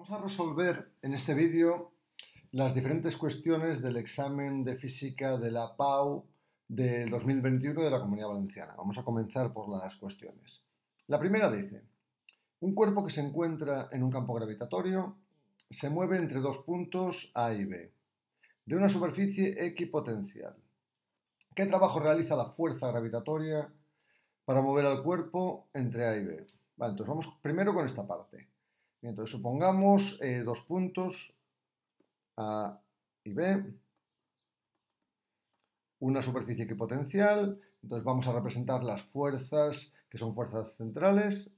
Vamos a resolver en este vídeo las diferentes cuestiones del examen de física de la PAU del 2021 de la Comunidad Valenciana. Vamos a comenzar por las cuestiones. La primera dice: un cuerpo que se encuentra en un campo gravitatorio se mueve entre dos puntos A y B de una superficie equipotencial. ¿Qué trabajo realiza la fuerza gravitatoria para mover al cuerpo entre A y B? Vale, entonces vamos primero con esta parte. Entonces supongamos dos puntos A y B, una superficie equipotencial. Entonces vamos a representar las fuerzas que son fuerzas centrales,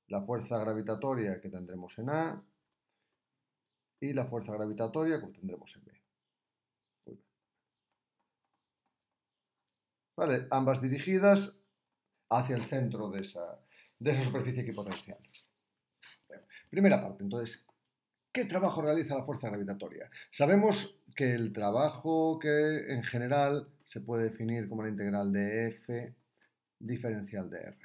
la fuerza gravitatoria que tendremos en A y la fuerza gravitatoria que tendremos en B. Vale, ambas dirigidas hacia el centro de esa superficie equipotencial. Primera parte, entonces, ¿qué trabajo realiza la fuerza gravitatoria? Sabemos que el trabajo que en general se puede definir como la integral de F diferencial de R.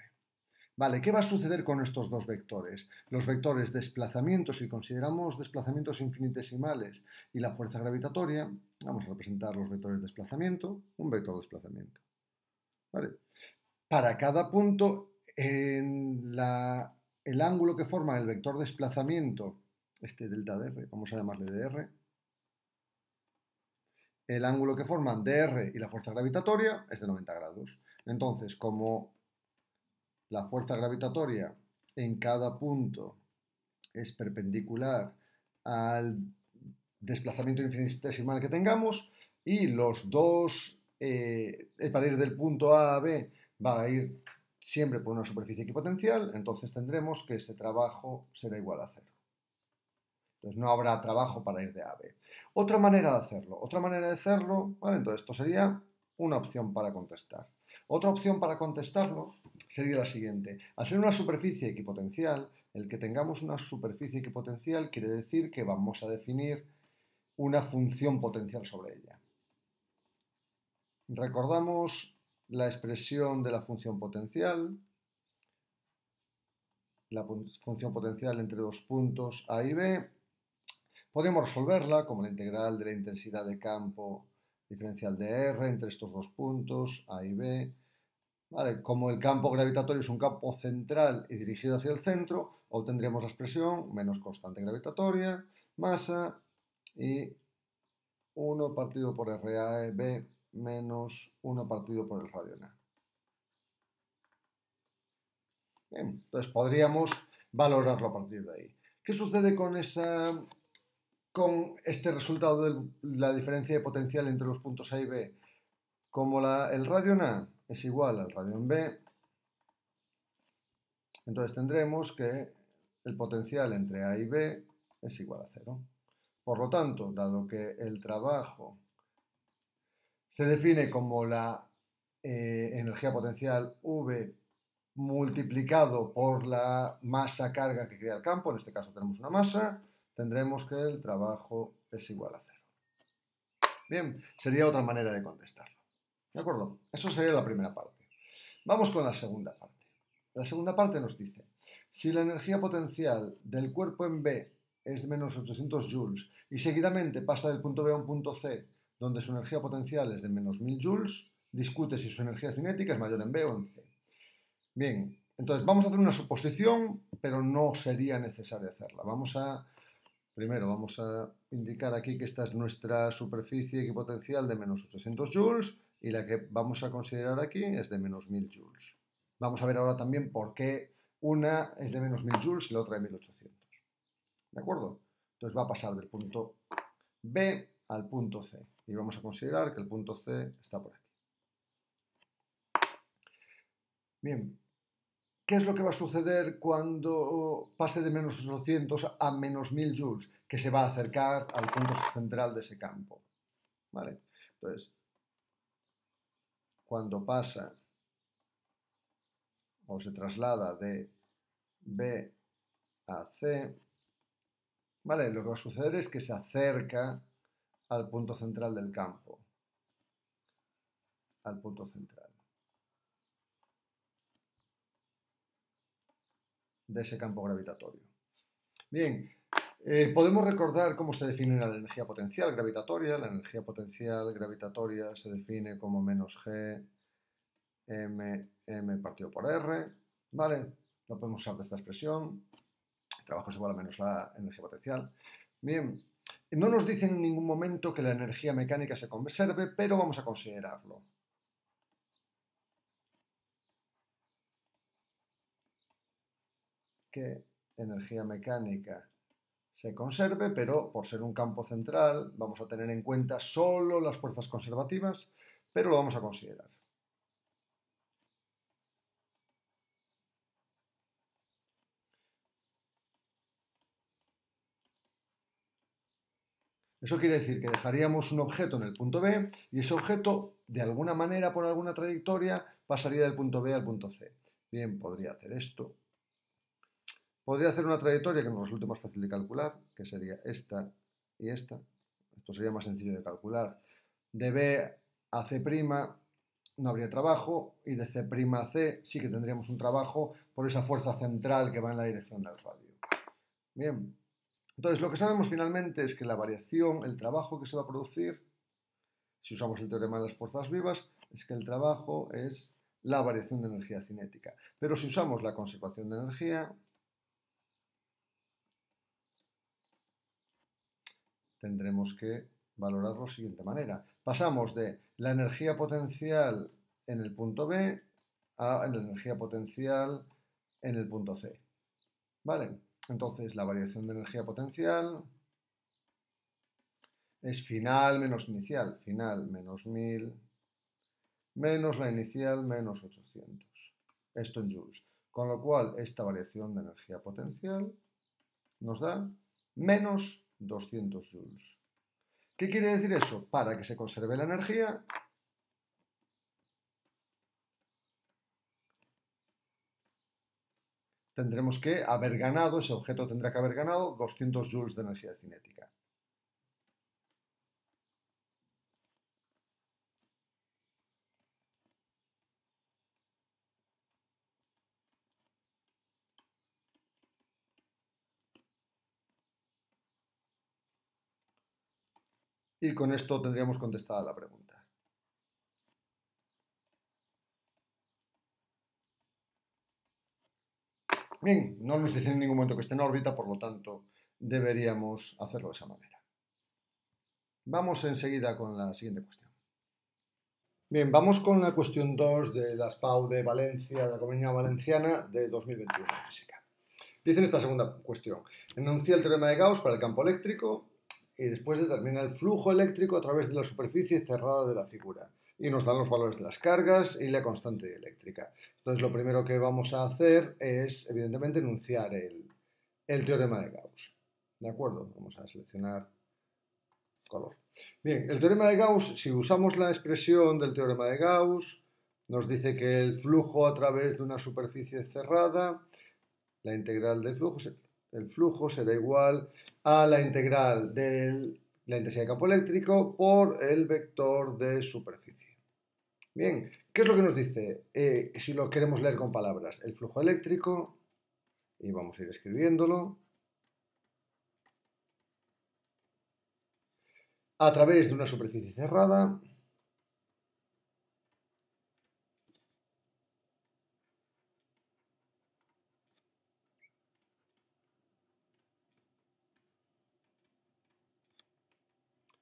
Vale, ¿qué va a suceder con estos dos vectores? Los vectores desplazamientos, si consideramos desplazamientos infinitesimales y la fuerza gravitatoria, vamos a representar los vectores de desplazamiento, un vector de desplazamiento. ¿Vale? Para cada punto, el ángulo que forma el vector desplazamiento, este delta de R, vamos a llamarle dr, el ángulo que forman dr y la fuerza gravitatoria es de 90 grados. Entonces, como la fuerza gravitatoria en cada punto es perpendicular al desplazamiento infinitesimal que tengamos y los dos, para ir del punto A a B, va a ir siempre por una superficie equipotencial, entonces tendremos que ese trabajo será igual a cero. Entonces no habrá trabajo para ir de A a B. Otra manera de hacerlo, ¿vale? Entonces esto sería una opción para contestar. Otra opción para contestarlo sería la siguiente. Al ser una superficie equipotencial, el que tengamos una superficie equipotencial quiere decir que vamos a definir una función potencial sobre ella. Recordamos la expresión de la función potencial. La función potencial entre dos puntos A y B. Podemos resolverla como la integral de la intensidad de campo diferencial de R entre estos dos puntos A y B. ¿Vale? Como el campo gravitatorio es un campo central y dirigido hacia el centro, obtendremos la expresión menos constante gravitatoria, masa y 1 partido por RAB menos 1 partido por el radio en A. Bien, entonces podríamos valorarlo a partir de ahí. ¿Qué sucede con este resultado de la diferencia de potencial entre los puntos A y B? Como el radio en A es igual al radio en B, entonces tendremos que el potencial entre A y B es igual a 0. Por lo tanto, dado que el trabajo se define como la energía potencial V multiplicado por la masa carga que crea el campo, en este caso tenemos una masa, tendremos que el trabajo es igual a 0. Bien, sería otra manera de contestarlo. ¿De acuerdo? Eso sería la primera parte. Vamos con la segunda parte. La segunda parte nos dice: si la energía potencial del cuerpo en B es menos 800 joules y seguidamente pasa del punto B a un punto C, donde su energía potencial es de menos 1000 joules, discute si su energía cinética es mayor en B o en C. Bien, entonces vamos a hacer una suposición, pero no sería necesario hacerla. Primero vamos a indicar aquí que esta es nuestra superficie equipotencial de menos 800 joules y la que vamos a considerar aquí es de menos 1000 joules. Vamos a ver ahora también por qué una es de menos 1000 joules y la otra de 1800. ¿De acuerdo? Entonces va a pasar del punto B al punto C y vamos a considerar que el punto C está por aquí. Bien, ¿qué es lo que va a suceder cuando pase de menos 800 a menos 1000 joules? Que se va a acercar al punto central de ese campo. ¿Vale? Entonces, cuando pasa o se traslada de B a C, ¿vale? Lo que va a suceder es que se acerca al punto central del campo. Al punto central de ese campo gravitatorio. Bien, Podemos recordar cómo se define la energía potencial gravitatoria. La energía potencial gravitatoria se define como menos G m partido por R. ¿Vale? No podemos usar de esta expresión. El trabajo es igual a menos la energía potencial. Bien, no nos dicen en ningún momento que la energía mecánica se conserve, pero vamos a considerarlo. Que energía mecánica se conserve, pero por ser un campo central vamos a tener en cuenta solo las fuerzas conservativas, pero lo vamos a considerar. Eso quiere decir que dejaríamos un objeto en el punto B y ese objeto, de alguna manera, por alguna trayectoria, pasaría del punto B al punto C. Bien, podría hacer esto. Podría hacer una trayectoria que nos resulte más fácil de calcular, que sería esta y esta. Esto sería más sencillo de calcular. De B a C' no habría trabajo y de C' a C sí que tendríamos un trabajo por esa fuerza central que va en la dirección del radio. Bien, entonces lo que sabemos finalmente es que la variación, el trabajo que se va a producir, si usamos el teorema de las fuerzas vivas, es que el trabajo es la variación de energía cinética. Pero si usamos la conservación de energía, tendremos que valorarlo de la siguiente manera. Pasamos de la energía potencial en el punto B a la energía potencial en el punto C. ¿Vale? Entonces, la variación de energía potencial es final menos inicial. Final menos 1000 menos la inicial menos 800. Esto en joules. Con lo cual, esta variación de energía potencial nos da menos 200 joules. ¿Qué quiere decir eso? Para que se conserve la energía, tendremos que haber ganado, ese objeto tendrá que haber ganado 200 joules de energía cinética. Y con esto tendríamos contestada la pregunta. Bien, no nos dice en ningún momento que esté en órbita, por lo tanto, deberíamos hacerlo de esa manera. Vamos enseguida con la siguiente cuestión. Bien, vamos con la cuestión 2 de las PAU de Valencia, de la Comunidad Valenciana de 2021 de Física. Dice en esta segunda cuestión, enuncia el teorema de Gauss para el campo eléctrico y después determina el flujo eléctrico a través de la superficie cerrada de la figura. Y nos dan los valores de las cargas y la constante eléctrica. Entonces, lo primero que vamos a hacer es, evidentemente, enunciar el teorema de Gauss. ¿De acuerdo? Vamos a seleccionar color. Bien, el teorema de Gauss, si usamos la expresión del teorema de Gauss, nos dice que el flujo a través de una superficie cerrada, la integral del flujo, el flujo será igual a la integral de la intensidad de campo eléctrico por el vector de superficie. Bien, ¿qué es lo que nos dice? Si lo queremos leer con palabras, el flujo eléctrico, y vamos a ir escribiéndolo, a través de una superficie cerrada,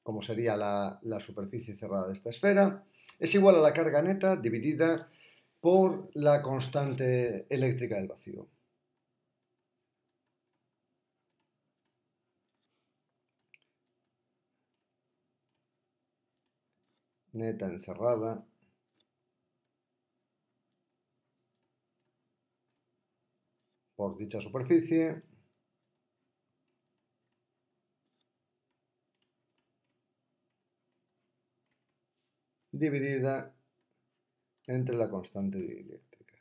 como sería la superficie cerrada de esta esfera, es igual a la carga neta dividida por la constante eléctrica del vacío. Neta encerrada por dicha superficie dividida entre la constante eléctrica.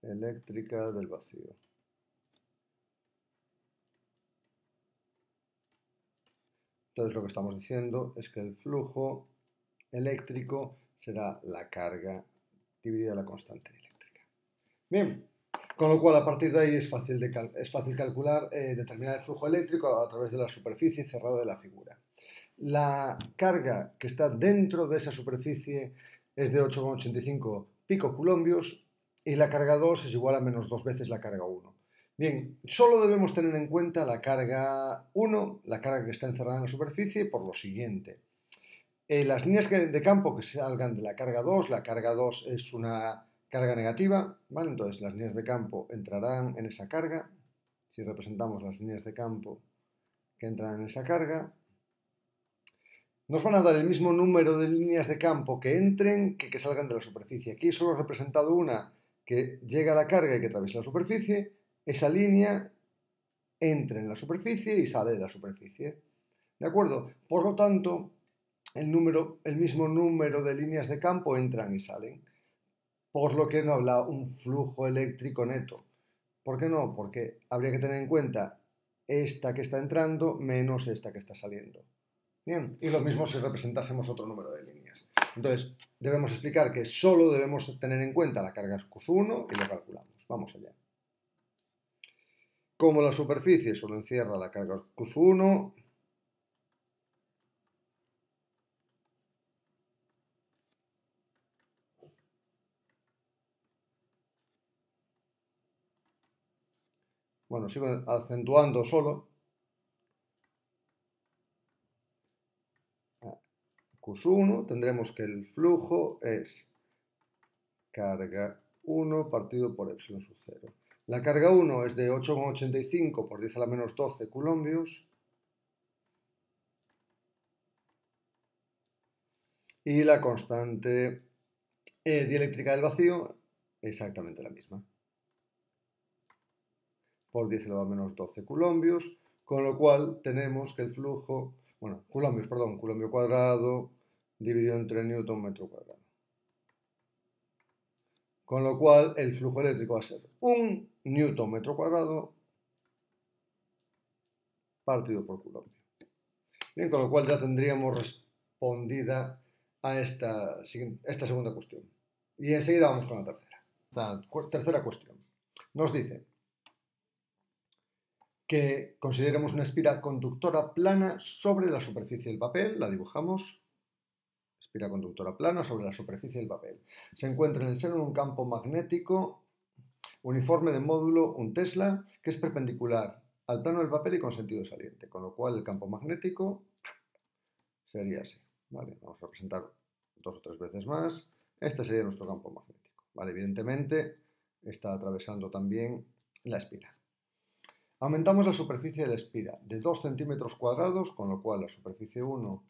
Eléctrica del vacío. Entonces lo que estamos diciendo es que el flujo eléctrico será la carga dividida la constante eléctrica. Bien, con lo cual a partir de ahí es fácil calcular, determinar el flujo eléctrico a través de la superficie cerrada de la figura. La carga que está dentro de esa superficie es de 8,85 picocoulombios y la carga 2 es igual a menos 2 veces la carga 1. Bien, solo debemos tener en cuenta la carga 1, la carga que está encerrada en la superficie, por lo siguiente. Las líneas de campo que salgan de la carga 2 es una carga negativa, ¿vale? Entonces las líneas de campo entrarán en esa carga. Si representamos las líneas de campo que entran en esa carga, nos van a dar el mismo número de líneas de campo que entren que salgan de la superficie. Aquí solo he representado una que llega a la carga y que atraviesa la superficie. Esa línea entra en la superficie y sale de la superficie. ¿De acuerdo? Por lo tanto, el mismo número de líneas de campo entran y salen. Por lo que no habla un flujo eléctrico neto. ¿Por qué no? Porque habría que tener en cuenta esta que está entrando menos esta que está saliendo. Bien, y lo mismo si representásemos otro número de líneas. Entonces, debemos explicar que solo debemos tener en cuenta la carga Q1 y lo calculamos. Vamos allá. Como la superficie solo encierra la carga Q1, bueno, sigo acentuando solo. Q1, tendremos que el flujo es carga 1 partido por epsilon sub 0. La carga 1 es de 8,85 por 10 a la menos 12 coulombios. Y la constante dieléctrica del vacío, exactamente la misma. Por 10 elevado a menos 12 coulombios, con lo cual tenemos que el flujo, bueno, coulombo cuadrado dividido entre newton metro cuadrado. Con lo cual el flujo eléctrico va a ser 1 newton metro cuadrado partido por coulombo. Bien, con lo cual ya tendríamos respondida a esta segunda cuestión. Y enseguida vamos con la tercera. La tercera cuestión. Nos dice que consideremos una espira conductora plana sobre la superficie del papel. La dibujamos. Espira conductora plana sobre la superficie del papel. Se encuentra en el seno de un campo magnético uniforme de módulo, un Tesla, que es perpendicular al plano del papel y con sentido saliente. Con lo cual el campo magnético sería así. ¿Vale? Vamos a representar 2 o 3 veces más. Este sería nuestro campo magnético. ¿Vale? Evidentemente está atravesando también la espira. Aumentamos la superficie de la espira de 2 centímetros cuadrados, con lo cual la superficie 1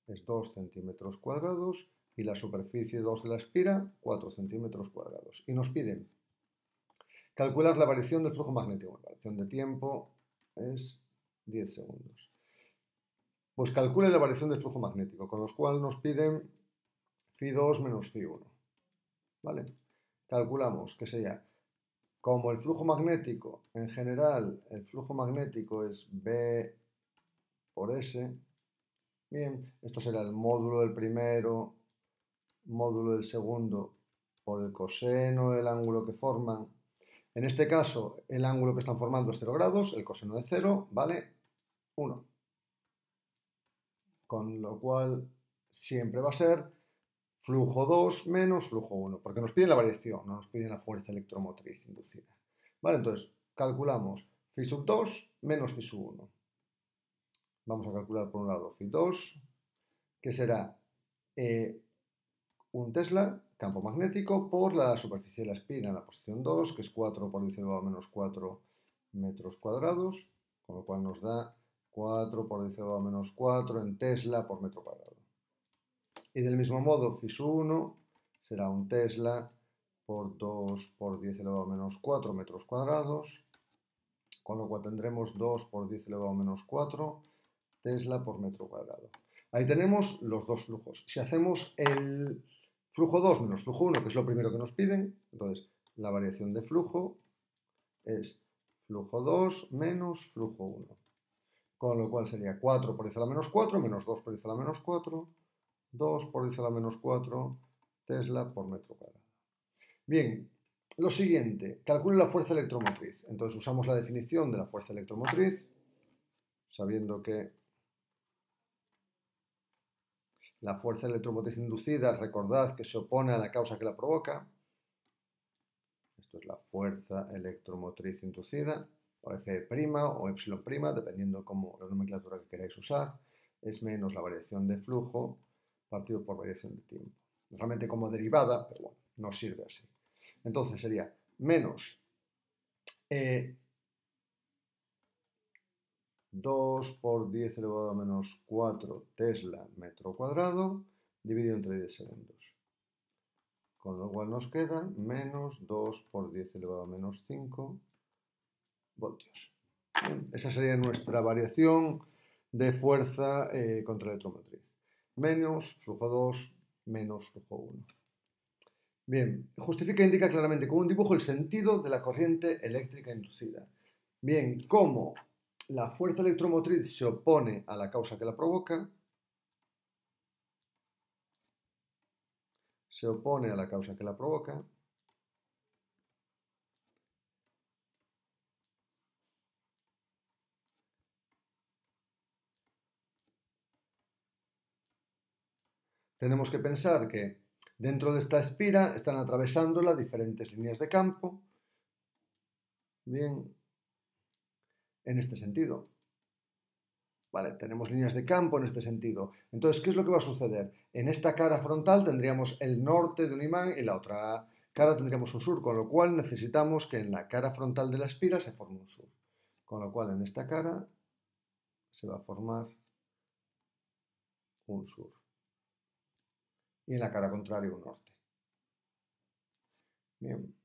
es 2 centímetros cuadrados y la superficie 2 de la espira 4 centímetros cuadrados. Y nos piden calcular la variación del flujo magnético. La variación de tiempo es 10 segundos. Pues calcule la variación del flujo magnético, con lo cual nos piden Φ2 menos Φ1. ¿Vale? Calculamos que sería, como el flujo magnético, en general, el flujo magnético es B por S. Bien, esto será el módulo del primero, módulo del segundo, por el coseno del ángulo que forman. En este caso, el ángulo que están formando es 0 grados, el coseno de 0 vale 1. Con lo cual, siempre va a ser flujo 2 menos flujo 1, porque nos piden la variación, no nos piden la fuerza electromotriz inducida. ¿Vale? Entonces, calculamos Φ sub 2 menos Φ sub 1. Vamos a calcular por un lado Φ2, que será un Tesla, campo magnético, por la superficie de la espina en la posición 2, que es 4 por 10 elevado a menos 4 metros cuadrados, con lo cual nos da 4 por 10 elevado a menos 4 en Tesla por metro cuadrado. Y del mismo modo, Φ sub 1 será un Tesla por 2 por 10 elevado a menos 4 metros cuadrados, con lo cual tendremos 2 por 10 elevado a menos 4 Tesla por metro cuadrado. Ahí tenemos los dos flujos. Si hacemos el flujo 2 menos flujo 1, que es lo primero que nos piden, entonces la variación de flujo es flujo 2 menos flujo 1. Con lo cual sería 4 por 10 a la menos 4 menos 2 por 10 a la menos 4, 2 por 10 a la menos 4 Tesla por metro cuadrado. Bien, lo siguiente, calcule la fuerza electromotriz. Entonces usamos la definición de la fuerza electromotriz, sabiendo que la fuerza electromotriz inducida, recordad que se opone a la causa que la provoca. Esto es la fuerza electromotriz inducida, o F' o epsilon', dependiendo como la nomenclatura que queráis usar, es menos la variación de flujo partido por variación de tiempo. Realmente como derivada, pero bueno, nos sirve así. Entonces sería menos 2 por 10 elevado a menos 4 Tesla metro cuadrado dividido entre 10 segundos. Con lo cual nos queda menos 2 por 10 elevado a menos 5 voltios. Bien, esa sería nuestra variación de fuerza contra electromotriz. Menos flujo 2, menos flujo 1. Bien, justifica e indica claramente con un dibujo el sentido de la corriente eléctrica inducida. Bien, cómo la fuerza electromotriz se opone a la causa que la provoca, tenemos que pensar que dentro de esta espira están atravesándola diferentes líneas de campo. Bien, en este sentido. Vale, tenemos líneas de campo en este sentido. Entonces, ¿qué es lo que va a suceder? En esta cara frontal tendríamos el norte de un imán y la otra cara tendríamos un sur, con lo cual necesitamos que en la cara frontal de la espira se forme un sur. Con lo cual en esta cara se va a formar un sur. Y en la cara contraria un norte. Bien.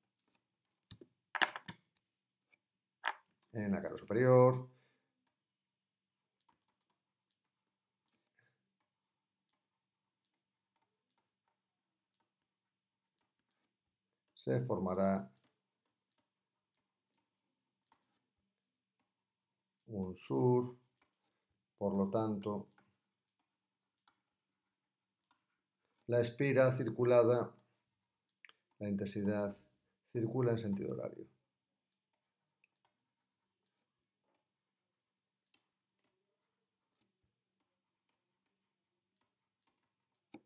En la cara superior se formará un sur, por lo tanto, la espira circulada, la intensidad circula en sentido horario.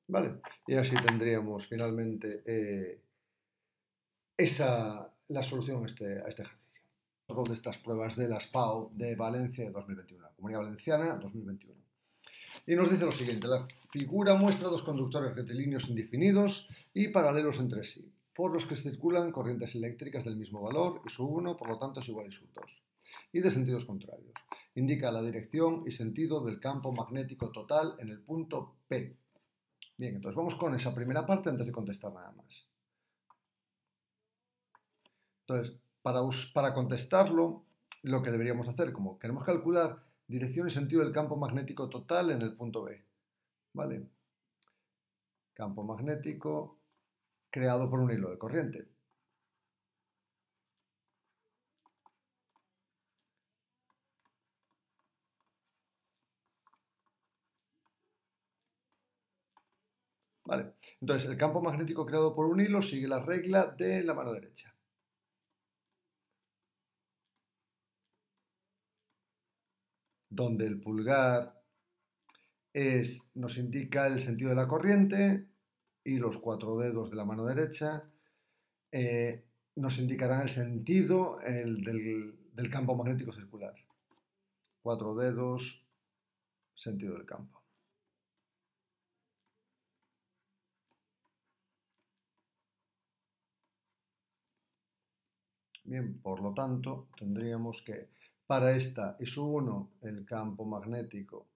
Vale, y así tendríamos finalmente la solución a este ejercicio. De estas pruebas de las PAO de Valencia de 2021, Comunidad Valenciana 2021. Y nos dice lo siguiente, la figura muestra dos conductores rectilíneos indefinidos y paralelos entre sí, por los que circulan corrientes eléctricas del mismo valor, y su 1, por lo tanto, es igual a su 2, y de sentidos contrarios. Indica la dirección y sentido del campo magnético total en el punto P. Bien, entonces vamos con esa primera parte antes de contestar nada más. Entonces, para contestarlo, lo que deberíamos hacer, como queremos calcular dirección y sentido del campo magnético total en el punto B, ¿vale? Campo magnético creado por un hilo de corriente. Vale, entonces el campo magnético creado por un hilo sigue la regla de la mano derecha. Donde el pulgar nos indica el sentido de la corriente y los 4 dedos de la mano derecha nos indicarán el sentido del campo magnético circular. 4 dedos, sentido del campo. Bien, por lo tanto, tendríamos que para esta y su 1 el campo magnético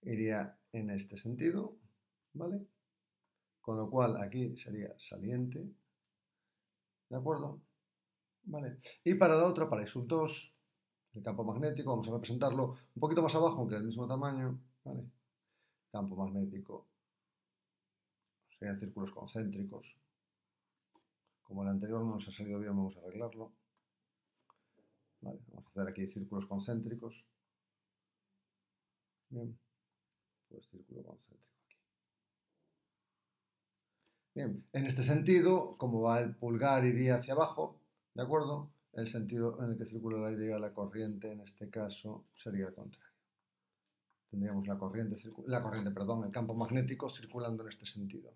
iría en este sentido, ¿vale? Con lo cual aquí sería saliente, ¿de acuerdo? ¿Vale? Y para la otra, para I sub 2, el campo magnético, vamos a representarlo un poquito más abajo, aunque del mismo tamaño, ¿vale? Campo magnético, serían círculos concéntricos. Como el anterior no nos ha salido bien, vamos a arreglarlo. Vale, vamos a hacer aquí círculos concéntricos. Bien, pues círculo concéntrico aquí. Bien, en este sentido, como va el pulgar iría hacia abajo, ¿de acuerdo? El sentido en el que circula la corriente en este caso sería el contrario. Tendríamos el campo magnético circulando en este sentido.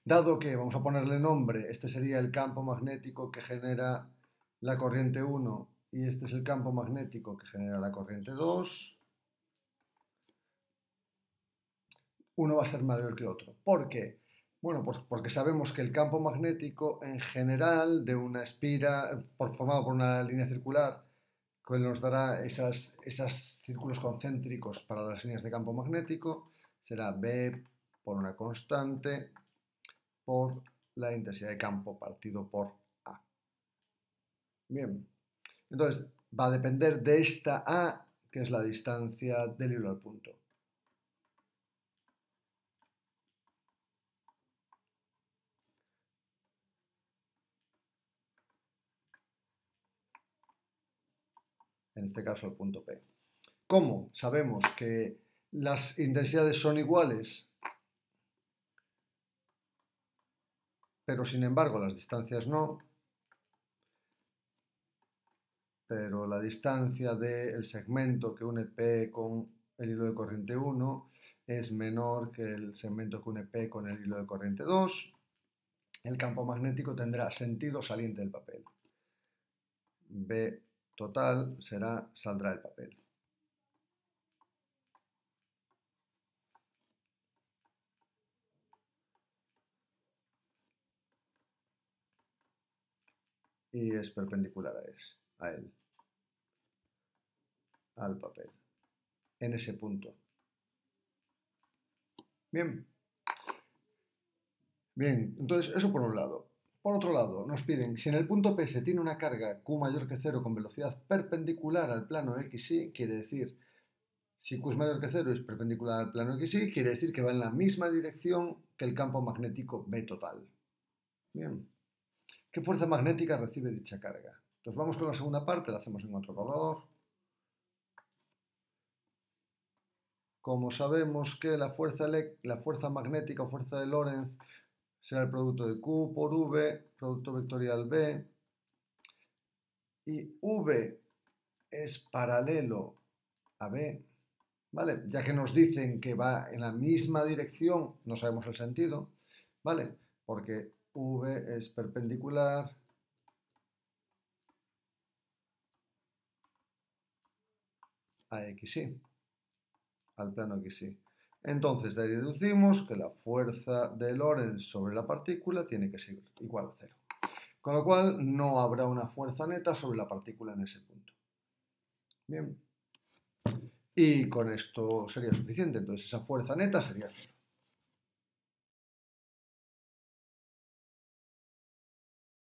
Dado que, vamos a ponerle nombre, este sería el campo magnético que genera la corriente 1 y este es el campo magnético que genera la corriente 2, uno va a ser mayor que otro. ¿Por qué? Bueno, pues porque sabemos que el campo magnético en general de una espira formado por una línea circular que nos dará esos círculos concéntricos para las líneas de campo magnético será B por una constante por la intensidad de campo partido por A. Bien, entonces va a depender de esta A, que es la distancia del hilo al punto. En este caso el punto P. ¿Cómo? Sabemos que las intensidades son iguales, pero sin embargo las distancias no, pero la distancia del segmento que une P con el hilo de corriente 1 es menor que el segmento que une P con el hilo de corriente 2. El campo magnético tendrá sentido saliente del papel. B total saldrá del papel. Y es perpendicular a él, al papel, en ese punto. Bien. Bien, entonces eso por un lado. Por otro lado, nos piden, si en el punto P se tiene una carga Q mayor que 0 con velocidad perpendicular al plano XY, quiere decir, si Q es mayor que 0 y es perpendicular al plano XY, quiere decir que va en la misma dirección que el campo magnético B total. Bien. ¿Qué fuerza magnética recibe dicha carga? Entonces vamos con la segunda parte, la hacemos en otro color. Como sabemos que la fuerza magnética o fuerza de Lorentz será el producto de Q por V, producto vectorial B, y V es paralelo a B, ¿vale? Ya que nos dicen que va en la misma dirección, no sabemos el sentido, ¿vale? Porque V es perpendicular a XY, al plano XY. Entonces, de ahí deducimos que la fuerza de Lorentz sobre la partícula tiene que ser igual a 0. Con lo cual, no habrá una fuerza neta sobre la partícula en ese punto. Bien. Y con esto sería suficiente. Entonces, esa fuerza neta sería 0.